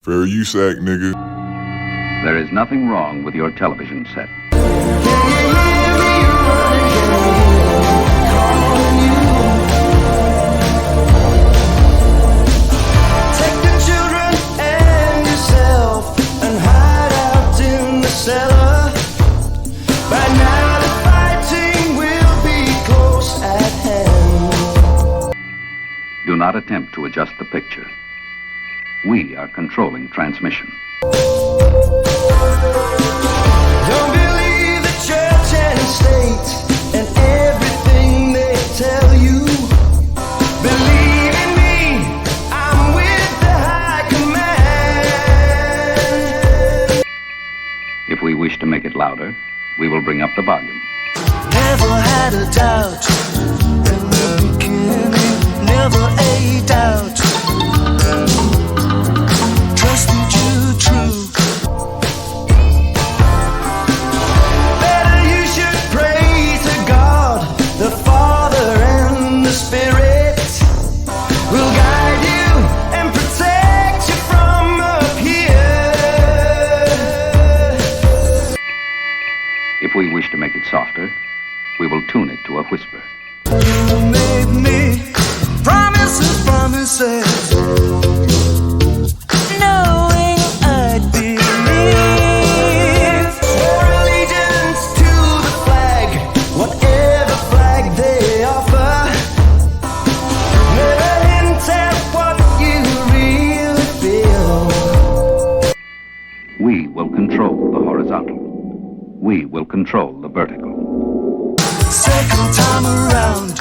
Fair use act, nigga. There is nothing wrong with your television set. Take the children and yourself and hide out in the cellar. By now the fighting will be close at hand. Do not attempt to adjust the picture. We are controlling transmission. Don't believe the church and state and everything they tell you. Believe in me, I'm with the high command. If we wish to make it louder, we will bring up the volume. Never had a doubt in the beginning, never a doubt. Trusted you true. Better you should pray to God, the Father and the Spirit will guide you and protect you from up here. If we wish to make it softer, we will tune it to a whisper. You made me promises, promises, knowing I'd believe. Swore allegiance to the flag, whatever flag they offer. Never hint at what you really feel. We will control the horizontal. We will control the vertical. Second time around,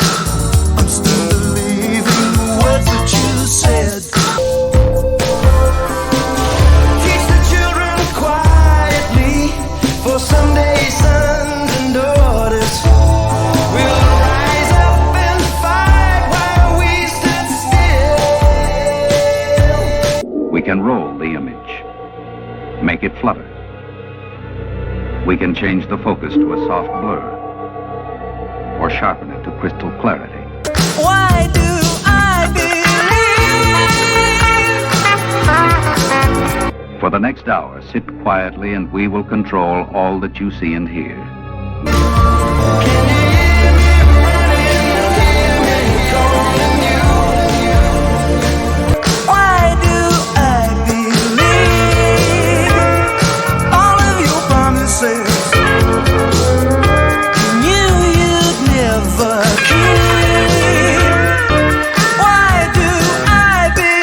I'm still believing the words that you said. Teach the children quietly, for someday sons and daughters will rise up and fight while we stood still. We can roll the image, make it flutter. We can change the focus to a soft blur, or sharpen it to crystal clarity. Why do I believe? For the next hour, sit quietly and we will control all that you see and hear. Why do I believe all of your promises? You knew you'd never keep. Why do I believe?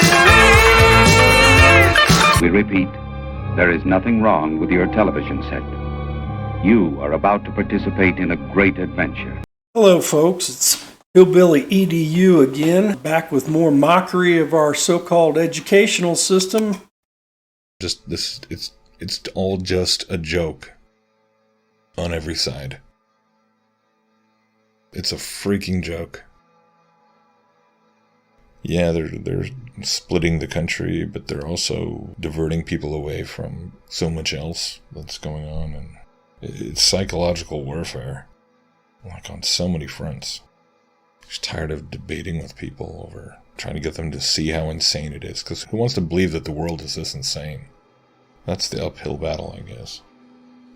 We repeat, there is nothing wrong with your television set. You are about to participate in a great adventure. Hello folks, it's Hillbilly EDU again, back with more mockery of our so-called educational system. It's all just a joke on every side. It's a freaking joke. Yeah, they're splitting the country, but they're also diverting people away from so much else that's going on, and it's psychological warfare, like on so many fronts. Just tired of debating with people over trying to get them to see how insane it is, because who wants to believe that the world is this insane? That's the uphill battle, I guess.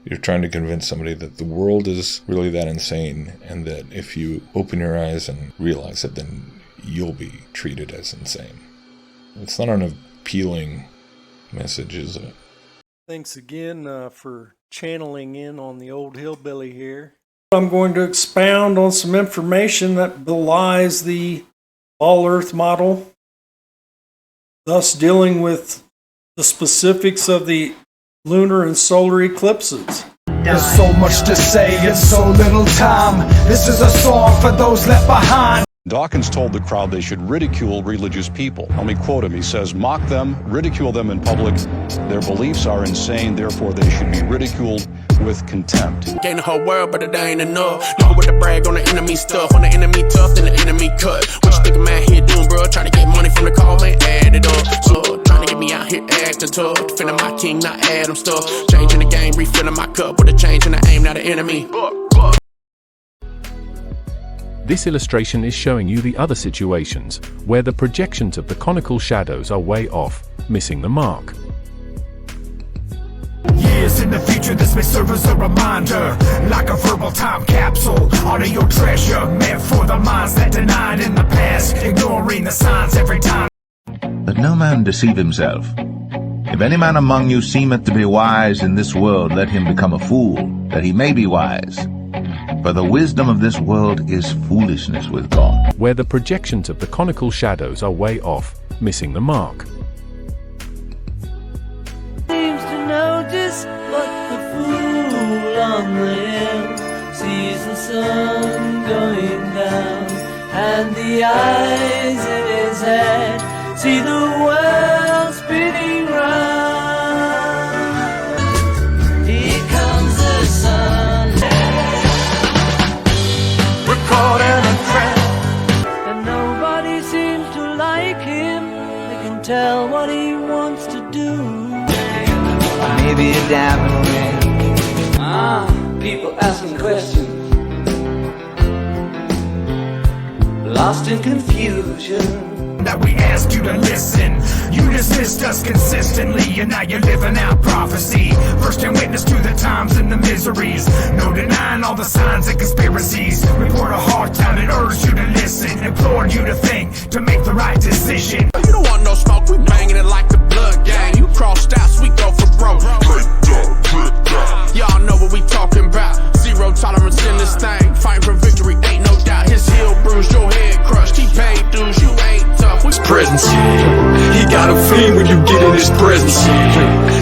You're trying to convince somebody that the world is really that insane, and that if you open your eyes and realize it, then you'll be treated as insane. It's not an appealing message, is it? Thanks again for channeling in on the old hillbilly here. I'm going to expound on some information that belies the all-Earth model, thus dealing with the specifics of the lunar and solar eclipses. There's so much to say in so little time. This is a song for those left behind. Dawkins told the crowd they should ridicule religious people. Let me quote him. He says, "Mock them, ridicule them in public. Their beliefs are insane, therefore they should be ridiculed with contempt." Gain the whole world, but it ain't enough. Know what to brag on the enemy stuff. On the enemy tough, then the enemy cut. What you think a man here doing, bro? Trying to get money from the call, man, add it up. So, trying to get me out here acting tough. Defending my king, not Adam stuff. Changing the game, refilling my cup with a change in the aim, not an enemy. This illustration is showing you the other situations, where the projections of the conical shadows are way off, missing the mark. In the future this may serve as a reminder, like a verbal time capsule. Honor your treasure, meant for the minds that denied in the past, ignoring the signs every time. Let no man deceive himself. If any man among you seemeth to be wise in this world, let him become a fool, that he may be wise. For the wisdom of this world is foolishness with God. Where the projections of the conical shadows are way off, missing the mark. Seems to notice, but the fool on the hill sees the sun going down, and the eyes in his head see the world spinning round. Here comes the sun. We're caught in a trap, and nobody seems to like him. They can tell what he wants to do. Maybe a diamond ring. People asking questions, lost in confusion. That we asked you to listen. You dismissed us consistently, and now you're living out prophecy. First hand witness to the times and the miseries. No denying all the signs and conspiracies. Report a hard time and urge you to listen. Implore you to think, to make the right decision. You don't want no smoke, we banging it like the blood gang. You crossed out, we go for broke. Y'all know what we talking about. Zero tolerance in this thing. Fighting for victory, ain't no doubt. His heel bruised, your head crushed. He paid dues, you ain't tough. His presence, he got a fiend when you get in his presence.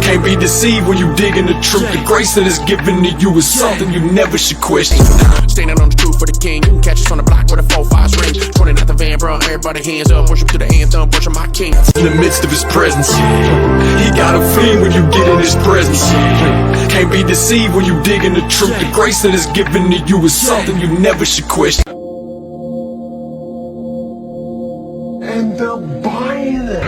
Can't be deceived when you dig in the truth. The grace that is given to you is something you never should question. Standing on the truth for the king. You can catch us on the block with a 4-5 ring. 20 out the van, bro. Everybody hands up. Worship to the anthem. Worship my king. In the midst of his presence, he got a fiend when you get in his presence. Can't be deceived when you dig in the truth. The grace that is given to you is something you never should question. And they'll buy this.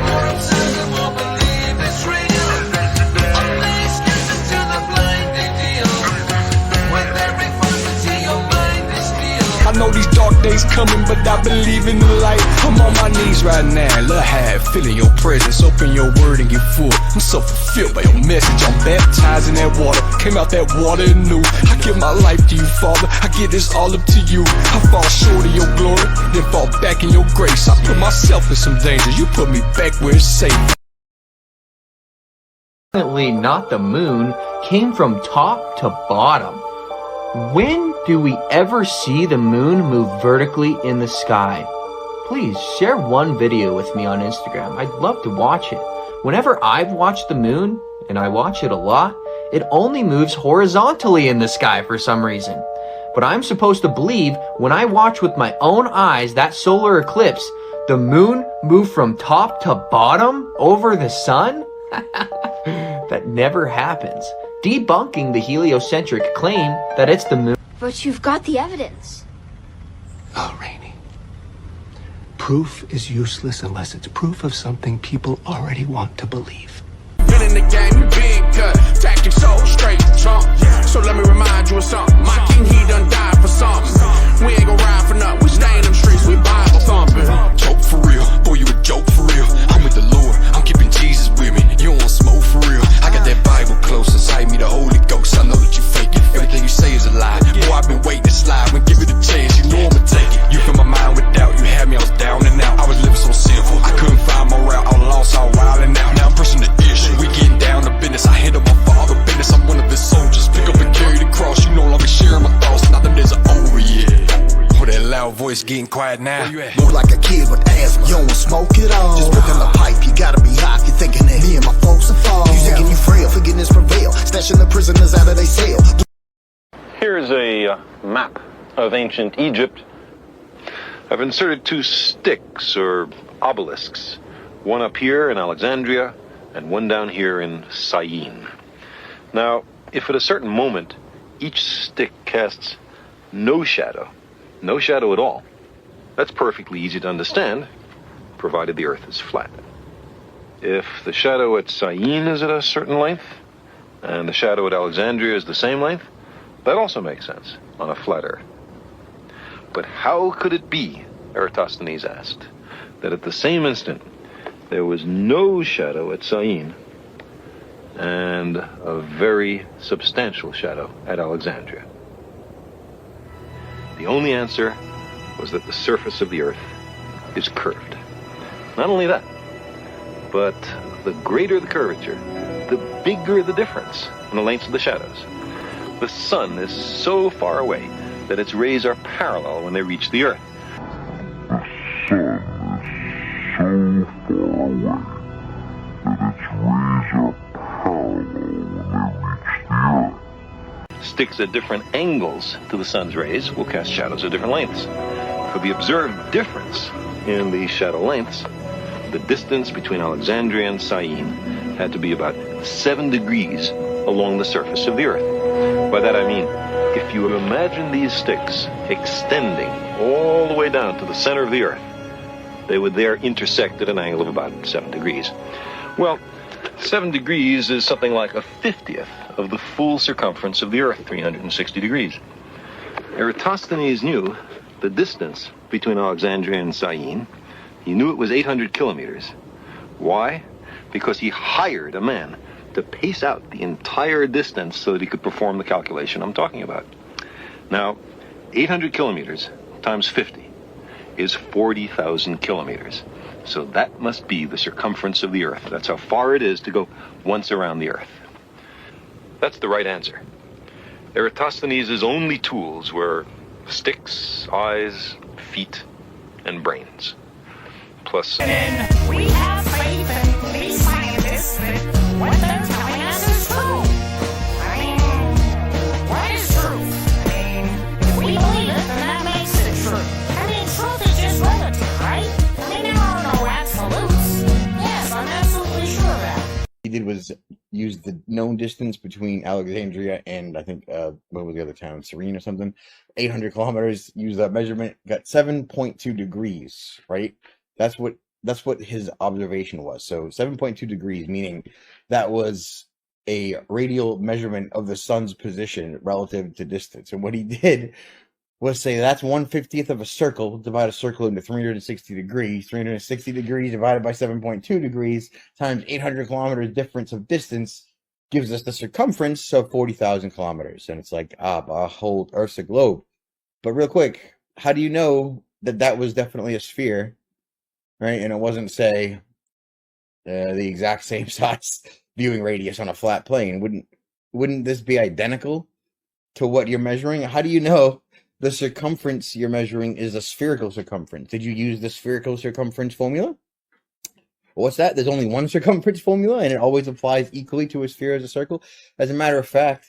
I know these dark days coming, but I believe in the light. I'm on my knees right now, Lord, have feeling your presence. Open your word and get full. I'm so fulfilled by your message. I'm baptized in that water, came out that water anew. I give my life to you, Father. I give this all up to you. I fall short of your glory, then fall back in your grace. I put myself in some danger. You put me back where it's safe. Definitely not the moon, came from top to bottom. When do we ever see the moon move vertically in the sky? Please share one video with me on Instagram. I'd love to watch it. Whenever I've watched the moon, and I watch it a lot, it only moves horizontally in the sky for some reason. But I'm supposed to believe when I watch with my own eyes that solar eclipse, the moon moved from top to bottom over the sun? That never happens. Debunking the heliocentric claim that it's the moon. But you've got the evidence. Oh, Rainey. Proof is useless unless it's proof of something people already want to believe. Been in the game, you been cut. Tactics so straight, chump. So let me remind you of something. My king, he done died for something. We ain't gon' ride for nothing. We stay in them streets, we Bible thumping. Joke for real, boy, you a joke for real. I'm with the Lord, I'm keeping Jesus with me. You don't want smoke for real. I got that Bible close inside me, the Holy Ghost. I know that you fake it. Everything you say is a lie. Boy, I've been waiting to slide. When give it a chance, you know I'ma take it. You fill my mind with doubt. You had me, I was down and out. I was living so sinful. I couldn't find my route. I was lost, all wild and out. Now I'm pressing the issue. We getting down to business. I handle my father business. I'm one of his soldiers. Pick up and carry the cross. You no longer sharing my thoughts. Nothing is over yet. Oh, that loud voice getting quiet now. Where you at? Move like a kid with asthma. You don't smoke it all. Just within the pipe, you gotta be hot. You're thinking that me and my folks are fall. You thinking you frail, forgiveness prevail. Stashing the prisoners out of their cell. Here's a map of ancient Egypt. I've inserted 2 sticks or obelisks. One up here in Alexandria and one down here in Syene. Now, if at a certain moment each stick casts no shadow at all, that's perfectly easy to understand, provided the earth is flat. If the shadow at Syene is at a certain length, and the shadow at Alexandria is the same length, that also makes sense on a flat earth. But how could it be, Eratosthenes asked, that at the same instant there was no shadow at Syene, and a very substantial shadow at Alexandria. The only answer was that the surface of the Earth is curved. Not only that, but the greater the curvature, the bigger the difference in the lengths of the shadows. The sun is so far away that its rays are parallel when they reach the Earth. Sticks at different angles to the sun's rays will cast shadows of different lengths. For the observed difference in these shadow lengths, the distance between Alexandria and Syene had to be about 7 degrees along the surface of the Earth. By that I mean, if you imagine these sticks extending all the way down to the center of the Earth, they would there intersect at an angle of about 7 degrees. Well, 7 degrees is something like a 50th of the full circumference of the Earth, 360 degrees. Eratosthenes knew the distance between Alexandria and Syene. He knew it was 800 kilometers. Why? Because he hired a man to pace out the entire distance so that he could perform the calculation I'm talking about. Now, 800 kilometers times 50 is 40,000 kilometers. So that must be the circumference of the Earth. That's how far it is to go once around the Earth. That's the right answer. Eratosthenes' only tools were sticks, eyes, feet, and brains. Plus, we have faith in these scientists that what they're telling us is true. I mean, what is truth? I mean, if we believe it, then that makes it true. I mean, truth is just relative, right? I mean, there are no absolutes. Yes, I'm absolutely sure of that. He did was use the known distance between Alexandria and I think what was the other town, Syene or something, 800 kilometers. Use that measurement, got 7.2 degrees, right? That's what his observation was. So 7.2 degrees, meaning that was a radial measurement of the sun's position relative to distance. And what he did was say that's 1/50th of a circle, divide a circle into 360 degrees. 360 degrees divided by 7.2 degrees times 800 kilometers difference of distance gives us the circumference of 40,000 kilometers. And it's like, whole Earth's a globe. But real quick, how do you know that that was definitely a sphere, right? And it wasn't, say, the exact same size viewing radius on a flat plane? Wouldn't this be identical to what you're measuring? How do you know the circumference you're measuring is a spherical circumference? Did you use the spherical circumference formula? What's that? There's only one circumference formula, and it always applies equally to a sphere as a circle. As a matter of fact,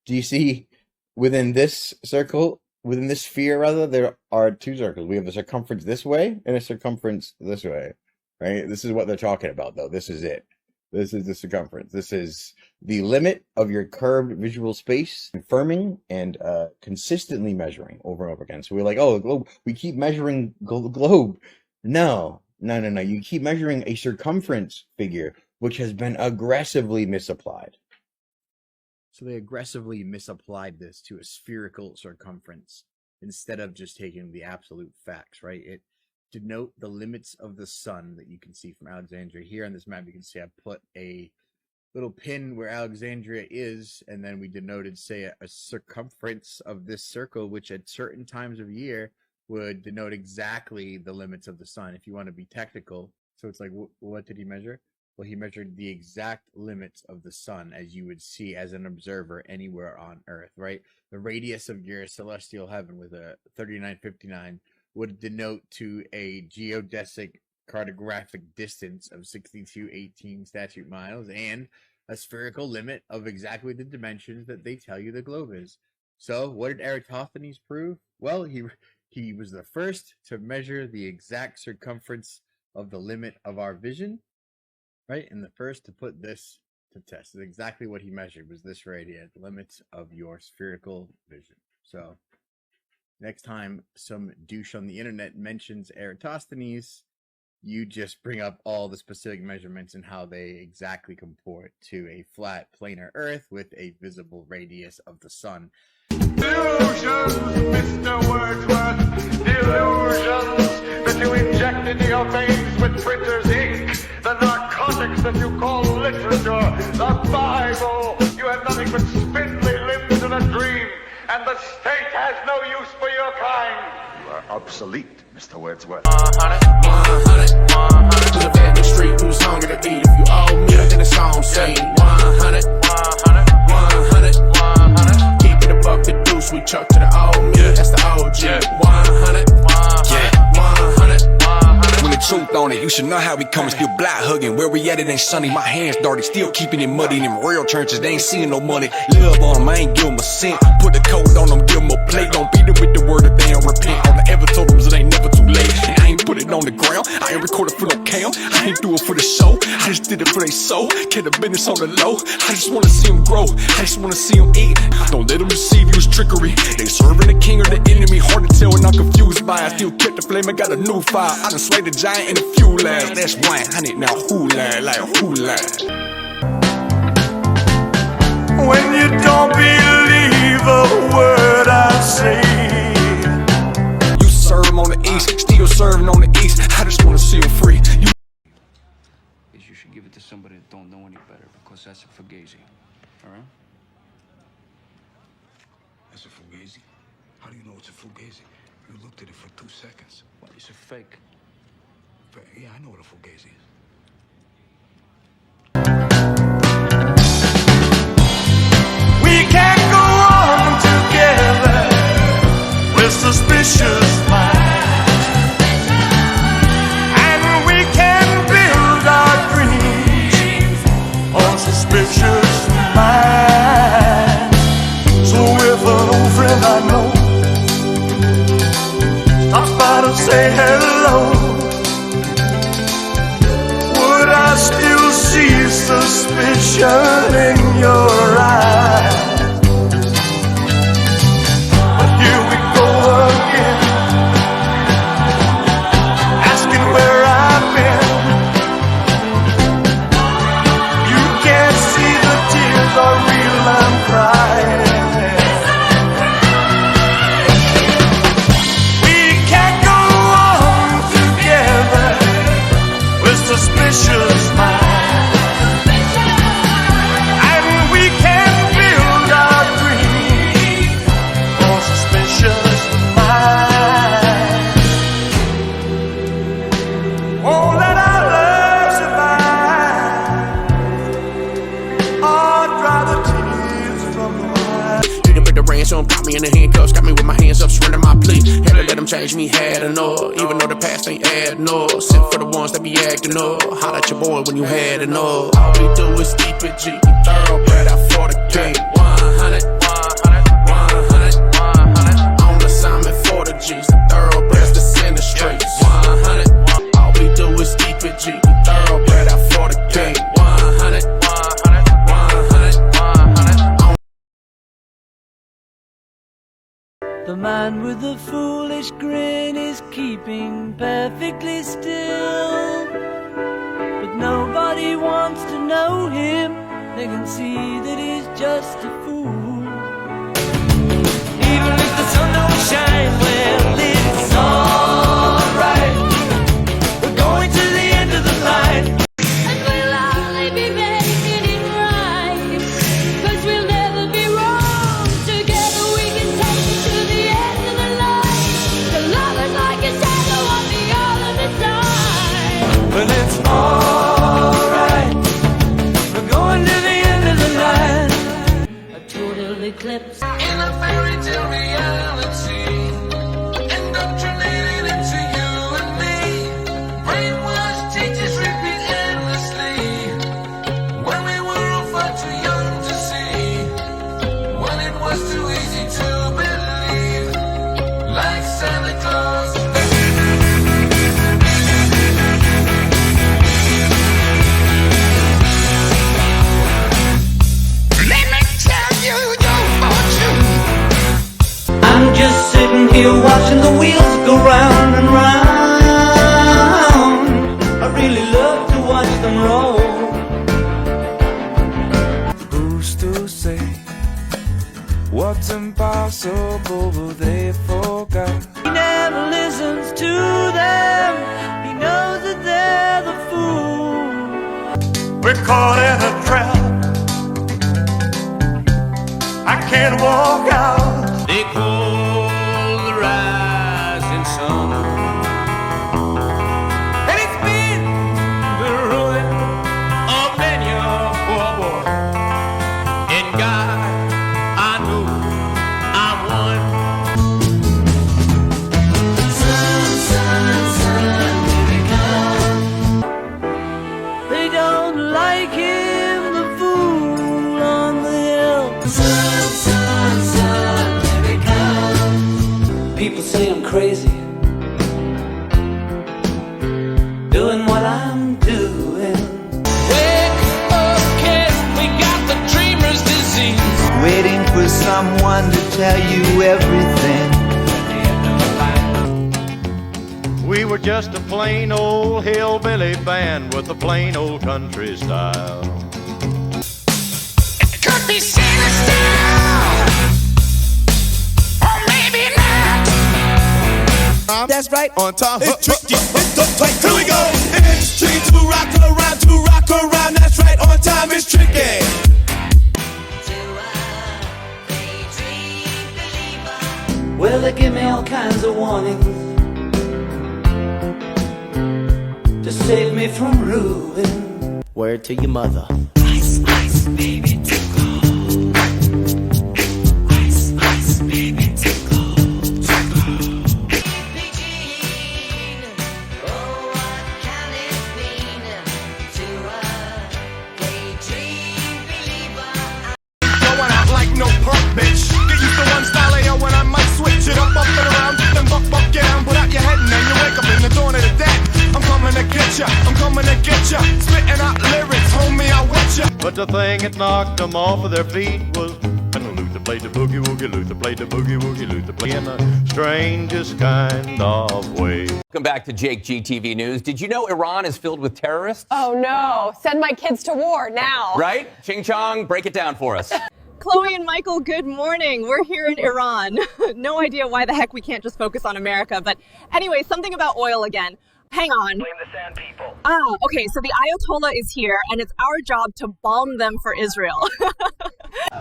do you see within this circle, within this sphere rather, there are two circles. We have a circumference this way and a circumference this way, right? This is what they're talking about, though. This is it. This is the circumference. This is the limit of your curved visual space, confirming and consistently measuring over and over again. So we're like, oh, globe. We keep measuring globe. No. You keep measuring a circumference figure, which has been aggressively misapplied. So they aggressively misapplied this to a spherical circumference instead of just taking the absolute facts, right? It denote the limits of the sun that you can see from Alexandria. Here on this map, you can see I put a little pin where Alexandria is, and then we denoted, say, a circumference of this circle, which at certain times of year would denote exactly the limits of the sun, if you want to be technical. So it's like, what did he measure? Well, he measured the exact limits of the sun as you would see as an observer anywhere on Earth, right? The radius of your celestial heaven with a 3959 would denote to a geodesic cartographic distance of 6218 statute miles and a spherical limit of exactly the dimensions that they tell you the globe is. So what did Eratosthenes prove? Well, he was the first to measure the exact circumference of the limit of our vision, right? And the first to put this to test. It's exactly what he measured was this right here, the limits of your spherical vision. So next time some douche on the internet mentions Eratosthenes, you just bring up all the specific measurements and how they exactly comport to a flat planar Earth with a visible radius of the sun. Delusions, Mr. Wordsworth, delusions that you inject into your veins with printer's ink, the narcotic classics that you call literature, the Bible. You have nothing but spindly limbs and a dream, and the state has no use for your kind. You are obsolete, Mr. Wordsworth. 100. Who's a vet in the street who's hungry to eat? If you owe me, then the song say 100. Keep it a buck, the deuce, we chuck to the old me. That's the OG. 100. When the truth on it, you should know how we coming. Still black hugging, where we at it ain't sunny. My hands dirty, still keeping it muddy. Them real trenches, they ain't seeing no money. Love on them, I ain't give them a cent. Put the code on them, give them a plate. Don't beat them with the word that they don't repent. All I ever told them is it ain't never too late. And I ain't put it on the ground, I ain't recorded for no cam. I ain't do it for the show, I just did it for their soul. Kept the business on the low, I just wanna see them grow. I just wanna see them eat. Don't let them deceive you, it's trickery. They serving the king or the enemy, hard to tell and I'm confused by it. Still kept the flame, I got a new fire. I done slayed the giant in a few lads. That's 100, now who lad, like who lad? When you don't believe a word I say, you serve them on the east, still serving on the east. I just wanna see them free. You should give it to somebody that don't know any better, because that's a fugazi. Alright? That's a fugazi? How do you know it's a fugazi? You looked at it for 2 seconds. Well, it's a fake. Yeah, I know what a fugazi is. we can't go on together with suspicious minds, and we can build our dreams on suspicious minds. So if an old friend I know stops by to say hello, would I still see suspicion in your eyes? But here we go again, asking where I've been. You can't see the tears are real, I'm crying. We can't go on together with suspicious minds, and we can build our dreams on suspicious minds. Won't let our love survive, or dry the tears from the eyes. Hit him with the ransom, got me in the handcuffs, got me with my hands up, surrender my plea. Had to let them change me, had enough. Even though the past ain't adding up. Sent for the ones that be acting up. Holla at your boy when you had enough. All we do is keep it G. Thoroughbred out for the game. 100. On assignment for the G's. The thoroughbreds to send the streets. 100. All we do is keep it G. Thoroughbred out for the game. 100. The man with the foolish grin is keeping perfectly still, but nobody wants to know him. They can see that he's just a fool. Even if the sun don't shine, well, it's alright. We're going to the end of the line. And we'll only be making it right, 'cause we'll never be wrong. Together we can take it to the end of the line. The love is like a shadow on the other side. Well, it's alright. We're going to the end of the line. A total eclipse. In a fairy tale reality, indoctrinated into you and me. Brainwashed teachers repeat endlessly when we were all far too young to see, when it was too easy to believe, like Santa Claus. Let me tell you your fortune. I'm just sitting here watching the wheels go round and round. I really love to watch them roll. Who's to say what's impossible, but they forgot? He never listens to them. He knows that they're the fool. someone to tell you everything. We were just a plain old hillbilly band with a plain old country style. It could be sinister, or maybe not. That's right. On time, it's tricky, it's uptight. Here we go. It's tricky to rock around. That's right. On time, it's tricky. Well, they give me all kinds of warnings to save me from ruin. Word to your mother. Ice, ice, baby, tickle. Ice, ice, baby, tickle. No punk bitch. Get used to one style AO when I might switch it up and around. Then buck, get down, put out your head and then you wake up in the dawn of the day. I'm coming to get ya, spitting out lyrics, homie, I want ya. But the thing that knocked them off of their feet was when Luther played the boogie woogie, Luther played the boogie woogie, Luther played in the strangest kind of way. Welcome back to Jake GTV News. Did you know Iran is filled with terrorists? Oh no, send my kids to war now. Right? Ching Chong, break it down for us. Chloe and Michael, good morning. We're here in Iran. No idea why the heck we can't just focus on America. But anyway, something about oil again. Hang on. Blame the sand people. Okay, so the Ayatollah is here, and it's our job to bomb them for Israel.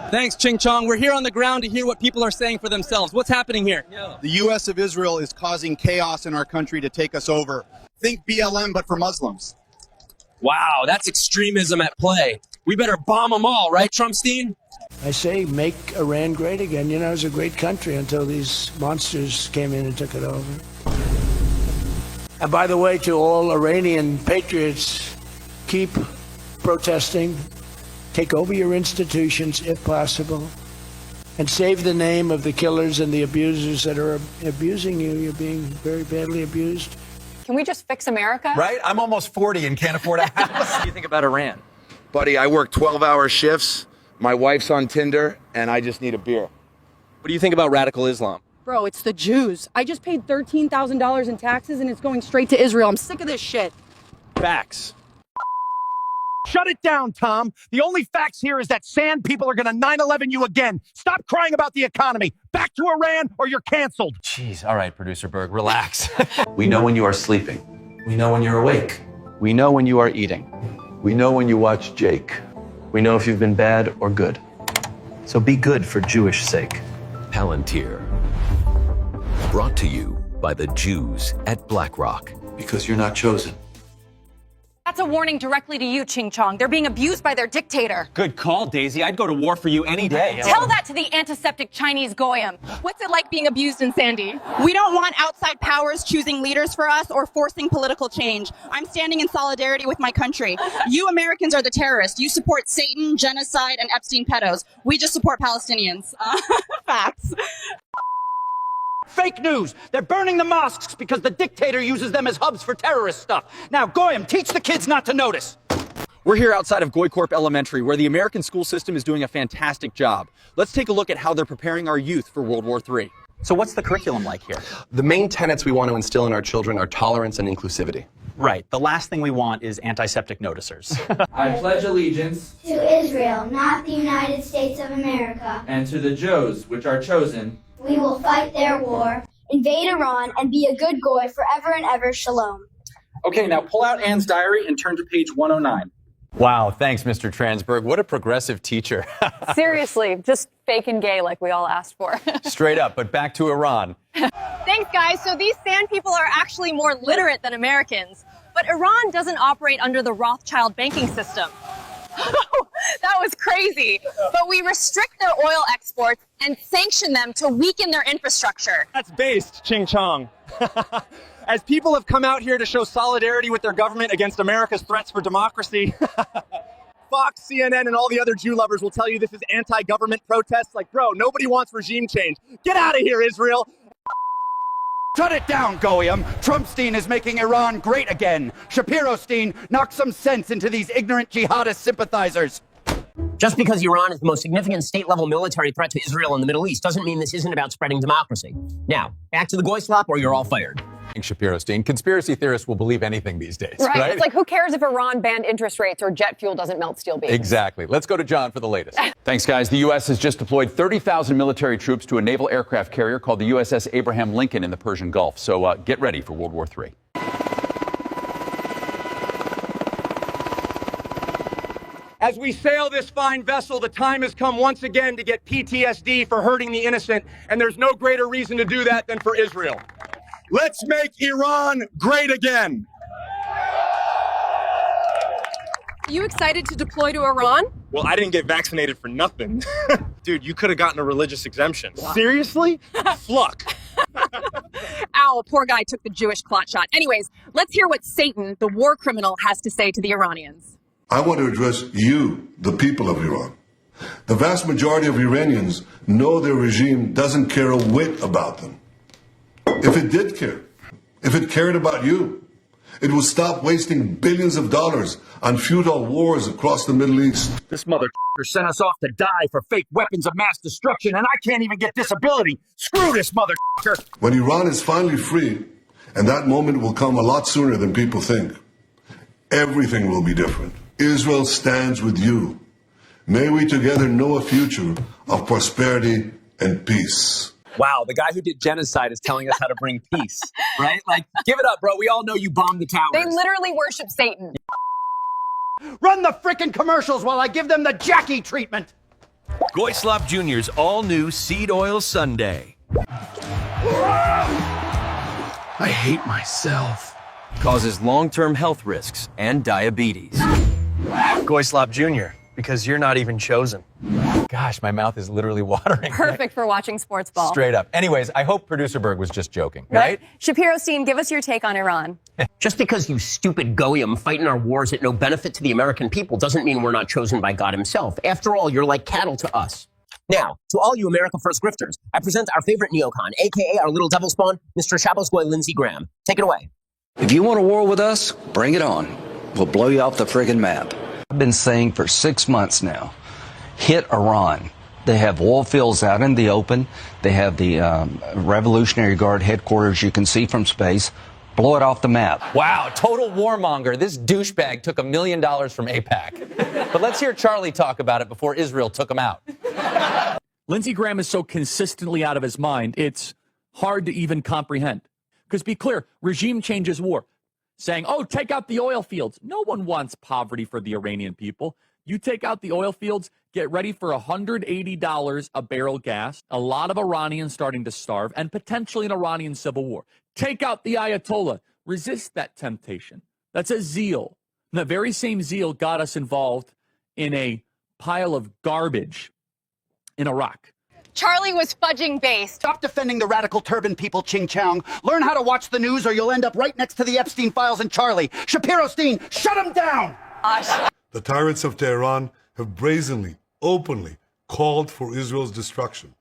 Thanks, Ching Chong. We're here on the ground to hear what people are saying for themselves. What's happening here? The U.S. of Israel is causing chaos in our country to take us over. Think BLM, but for Muslims. Wow, that's extremism at play. We better bomb them all, right, Trumpstein? I say make Iran great again. You know, it was a great country until these monsters came in and took it over. And by the way, to all Iranian patriots, keep protesting, take over your institutions if possible, and save the name of the killers and the abusers that are abusing you. You're being very badly abused. Can we just fix America? Right? I'm almost 40 and can't afford a house. What do you think about Iran? Buddy, I work 12-hour shifts. My wife's on Tinder, and I just need a beer. What do you think about radical Islam? Bro, it's the Jews. I just paid $13,000 in taxes and it's going straight to Israel. I'm sick of this shit. Facts. Shut it down, Tom. The only facts here is that sand people are going to 9/11 you again. Stop crying about the economy. Back to Iran or you're canceled. Jeez, all right, Producer Berg, relax. We know when you are sleeping. We know when you're awake. We know when you are eating. We know when you watch Jake. We know if you've been bad or good. So be good for Jewish sake. Palantir. Brought to you by the Jews at BlackRock. Because you're not chosen. That's a warning directly to you, Ching Chong. They're being abused by their dictator. Good call, Daisy. I'd go to war for you any day. Tell that to the antiseptic Chinese goyim. What's it like being abused in Sandy? We don't want outside powers choosing leaders for us or forcing political change. I'm standing in solidarity with my country. You Americans are the terrorists. You support Satan, genocide, and Epstein pedos. We just support Palestinians. Facts. Fake news. They're burning the mosques because the dictator uses them as hubs for terrorist stuff. Now, Goyim, teach the kids not to notice. We're here outside of Goycorp Elementary, where the American school system is doing a fantastic job. Let's take a look at how they're preparing our youth for World War III. So what's the curriculum like here? The main tenets we want to instill in our children are tolerance and inclusivity. Right. The last thing we want is antiseptic noticers. I pledge allegiance to Israel, not the United States of America, and to the Jews, which are chosen. We will fight their war, invade Iran, and be a good goy forever and ever. Shalom. Okay, now pull out Anne's diary and turn to page 109. Wow, thanks, Mr. Transberg. What a progressive teacher. Seriously, just fake and gay like we all asked for. Straight up, but back to Iran. Thanks, guys. So these sand people are actually more literate than Americans. But Iran doesn't operate under the Rothschild banking system. That was crazy. But we restrict their oil exports and sanction them to weaken their infrastructure. That's based, Ching Chong. As people have come out here to show solidarity with their government against America's threats for democracy, Fox, CNN, and all the other Jew lovers will tell you this is anti-government protests. Like, bro, nobody wants regime change. Get out of here, Israel. Shut it down, Goyim. Trumpstein is making Iran great again. Shapiro-stein, knock some sense into these ignorant jihadist sympathizers. Just because Iran is the most significant state-level military threat to Israel in the Middle East doesn't mean this isn't about spreading democracy. Now, back to the goy slop or you're all fired. Shapiro-Stein. Conspiracy theorists will believe anything these days, right? It's like, who cares if Iran banned interest rates or jet fuel doesn't melt steel beams? Exactly. Let's go to John for the latest. Thanks, guys. The U.S. has just deployed 30,000 military troops to a naval aircraft carrier called the USS Abraham Lincoln in the Persian Gulf. So get ready for World War III. As we sail this fine vessel, the time has come once again to get PTSD for hurting the innocent, and there's no greater reason to do that than for Israel. Let's make Iran great again. You excited to deploy to Iran? Well, I didn't get vaccinated for nothing. Dude, you could have gotten a religious exemption. Seriously? Fluck. Ow, poor guy took the Jewish clot shot. Anyways, let's hear what Satan, the war criminal, has to say to the Iranians. I want to address you, the people of Iran. The vast majority of Iranians know their regime doesn't care a whit about them. If it did care, if it cared about you, it would stop wasting billions of dollars on futile wars across the Middle East. This motherfucker sent us off to die for fake weapons of mass destruction, and I can't even get disability. Screw this motherfucker. When Iran is finally free, and that moment will come a lot sooner than people think, everything will be different. Israel stands with you. May we together know a future of prosperity and peace. Wow, the guy who did genocide is telling us how to bring peace, right? Like, give it up, bro. We all know you bombed the towers. They literally worship Satan. Run the frickin' commercials while I give them the Jackie treatment. Goy Slop Jr.'s all-new seed oil sundae. I hate myself. Causes long-term health risks and diabetes. Goy Slop Jr., because you're not even chosen. Gosh, my mouth is literally watering. Perfect for watching sports ball. Straight up. Anyways, I hope producer Berg was just joking, right? Shapiro-Stein, give us your take on Iran. Just because you stupid goyim fight in our wars at no benefit to the American people doesn't mean we're not chosen by God himself. After all, you're like cattle to us. Now, to all you America First grifters, I present our favorite neocon, a.k.a. our little devil spawn, Mr. Shabbos Goy Lindsey Graham. Take it away. If you want a war with us, bring it on. We'll blow you off the friggin' map. I've been saying for 6 months now, hit Iran. They have oil fields out in the open. They have the Revolutionary Guard headquarters you can see from space. Blow it off the map. Wow, total warmonger. This douchebag took $1 million from AIPAC. But let's hear Charlie talk about it before Israel took him out. Lindsey Graham is so consistently out of his mind, it's hard to even comprehend. Because be clear, regime change is war. Saying, oh, take out the oil fields. No one wants poverty for the Iranian people. You take out the oil fields, get ready for $180 a barrel gas, a lot of Iranians starting to starve, and potentially an Iranian civil war. Take out the Ayatollah. Resist that temptation. That's a zeal. And the very same zeal got us involved in a pile of garbage in Iraq. Charlie was fudging based. Stop defending the radical turban people, Ching Chong. Learn how to watch the news or you'll end up right next to the Epstein files and Charlie. Shapiro-Stein, shut him down! The tyrants of Tehran have brazenly, openly called for Israel's destruction.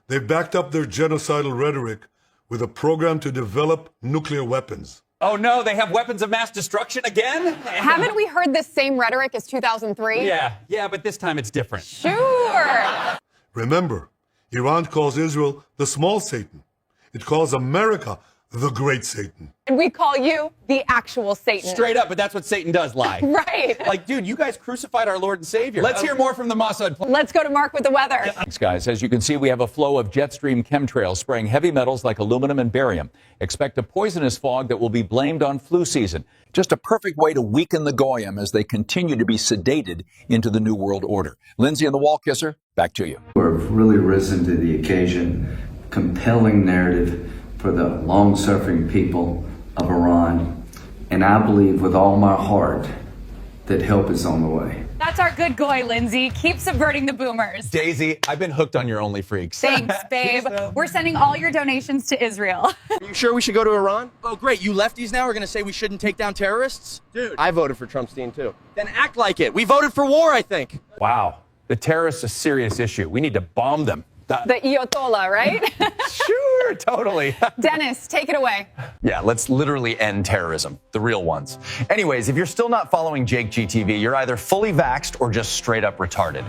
They've backed up their genocidal rhetoric with a program to develop nuclear weapons. Oh no, they have weapons of mass destruction again? Haven't we heard this same rhetoric as 2003? Yeah, but this time it's different. Sure. Remember, Iran calls Israel the small Satan. It calls America the great Satan. And we call you the actual Satan. Straight up, but that's what Satan does, lie. Right. Like, dude, you guys crucified our Lord and Savior. Let's hear more from the Mossad. Let's go to Mark with the weather. Thanks, guys. As you can see, we have a flow of jet stream chemtrails spraying heavy metals like aluminum and barium. Expect a poisonous fog that will be blamed on flu season. Just a perfect way to weaken the Goyim as they continue to be sedated into the New World Order. Lindsay and the Wall Kisser, back to you. We've really risen to the occasion. Compelling narrative for the long-suffering people of Iran. And I believe with all my heart that help is on the way. That's our good goy, Lindsay. Keep subverting the boomers. Daisy, I've been hooked on your Only Freaks. Thanks, babe. We're sending all your donations to Israel. Are you sure we should go to Iran? Oh, great. You lefties now are going to say we shouldn't take down terrorists? Dude. I voted for Trumpstein, too. Then act like it. We voted for war, I think. Wow. The terrorists are a serious issue. We need to bomb them. The Ayatollah, right? Sure, totally. Dennis, take it away. Yeah, let's literally end terrorism, the real ones. Anyways, if you're still not following Jake GTV, you're either fully vaxxed or just straight up retarded.